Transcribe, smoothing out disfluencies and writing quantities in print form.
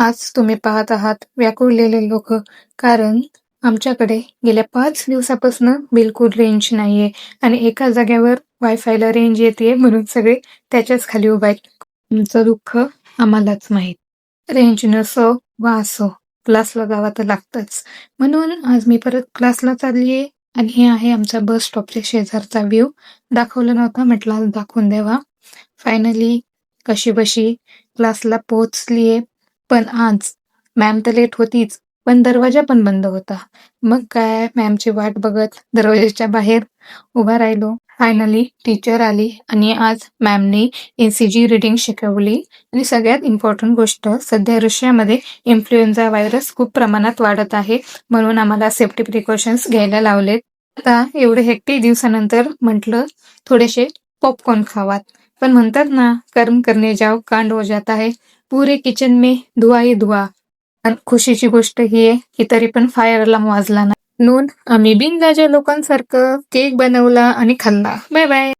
आज तुम्ही पाहत आहात व्याकुळलेले लोक, कारण आमच्याकडे गेल्या 5 दिवसापासून बिलकुल रेंज नाहीये आणि एका जागेवर वायफायला रेंज येते म्हणून सगळे त्याच्याच खाली उभा आहेत. तुमचं दुःख आम्हालाच माहीत. रेंज नसो वा असो, क्लासला जावं तर लागतंच. म्हणून आज मी परत क्लासला चाललीये आणि हे आहे आमचा बस स्टॉपच्या शेजारचा व्ह्यू. दाखवला नव्हता, म्हटलं आज दाखवून द्यावा. फायनली कशीबशी क्लासला पोहोचलीये. पण आज मॅम तर लेट होतीच, पण दरवाजा पण बंद होता. मग काय, मॅमची वाट बघत दरवाजाच्या बाहेर उभा राहिलो. फायनली टीचर आली आणि आज मॅमने ECG रिडिंग शिकवली. आणि सगळ्यात इम्पॉर्टंट गोष्ट, सध्या रशियामध्ये इन्फ्लुएन्झा व्हायरस खूप प्रमाणात वाढत आहे, म्हणून आम्हाला सेफ्टी प्रिकॉशन्स घ्यायला लावलेत. आता एवढे हेक्टिक दिवसानंतर म्हटलं थोडेसे पॉपकॉर्न खावात. पण म्हणतात ना, कर्म करने जाओ कांड हो जाता है. पुरे किचन में धुआ ही धुआ. आणि खुशीची गोष्ट ही आहे की तरी पण फायर अलार्म वाजला नाही. म्हणून आम्ही बिनधास्त लोकांसारखं केक बनवला आणि खाल्ला. Bye bye.